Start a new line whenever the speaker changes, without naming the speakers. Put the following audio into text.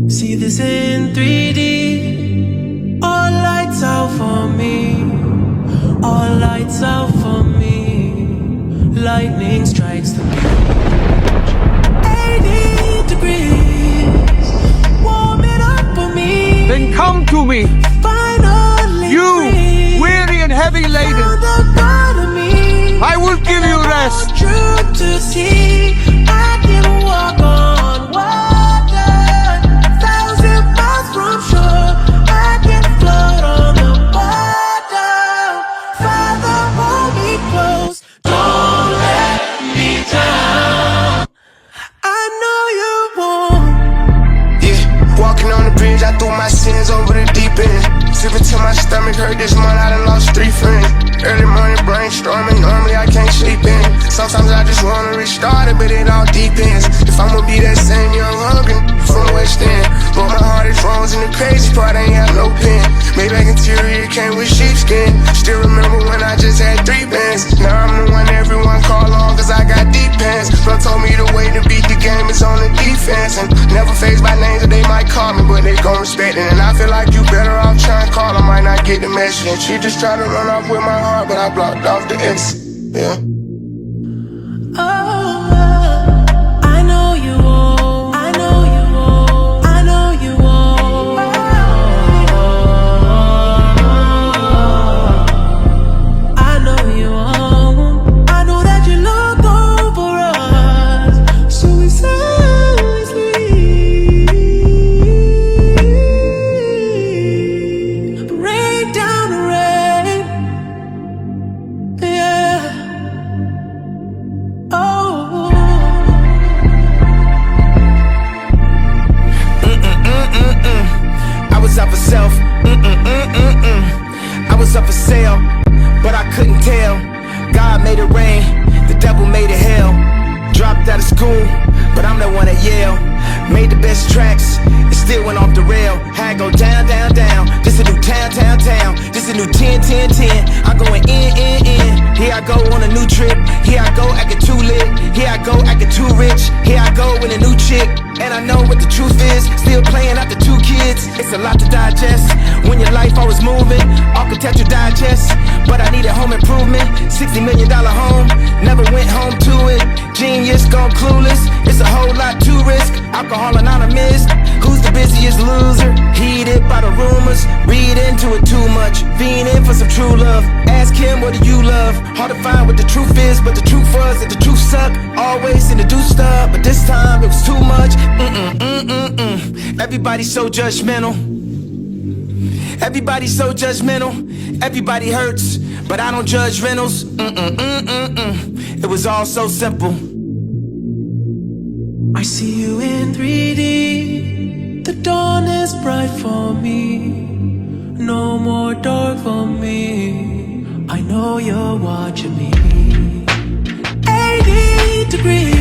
See this in 3D. All lights out for me. All lights out for me. Lightning strikes the beach. 80 degrees. Warm it up for me.
Then come to me,
Finally
you
free.
weary and heavy laden.
Found the God of me.
I will give you rest.
True to see. I can walk on water. 1,000 miles from shore. I can float on the water. Father, hold me close. Don't let me down. I know you won't.
Yeah, walking on the bridge, I threw my sins over the deep end. Sipping till my stomach hurt this month, I done lost 3 friends. Early morning brainstorming, normally I can't sleep in. Sometimes I just wanna restart it, but it all depends. If I'ma be that same young hungry from West End. But my heart is wrong, and the crazy part ain't got no pen. Maybach interior came with sheepskin. Still remember when I just had 3 bands. Now I'm the one everyone call on, cause I got deep pants. Bro told me the way to beat the game is on the defense. And never faced by names that they might call me, but they gon' respect it. And I feel like you better off trying to call, I might not get the message. And she just tried to run off with my heart, but I blocked off the X. Yeah.
I know you won't. I know you won't. I know you won't. I know you won't. I know that you look over us so ceaselessly. Rain down the rain. Yeah. Oh.
I was up for self. I was up for sale, but I couldn't tell. God made it rain, the devil made it hell. Dropped out of school, but I'm the one at Yale. Made the best tracks, it still went off the rail. Had go down, down, down. This a new town, town, town. This a new 10, 10, 10. I'm going in. Here I go on a new trip. Here I go acting too lit. Here I go acting too rich. Here I go with a new chick. And I know what the truth is. Still playing out the 2 kids. It's a lot to digest when your life always moving. Architecture digest, but I need a home improvement. $60 million home, never went home to it. Genius gone clueless. It's a whole lot to risk. Alcohol Anonymous. Who's the busiest loser? Heated by the rumors. Read into it too much. Fiending for some true love. Ask him, what do you love? Hard to find what the truth is, but the truth was that the truth suck. Always seem to do stuff, but this time it was too much. Everybody's so judgmental. Everybody's so judgmental. Everybody hurts, but I don't judge rentals. It was all so simple.
I see you in 3D. The dawn is bright for me. No more dark for me. I know you're watching me. 80 degrees.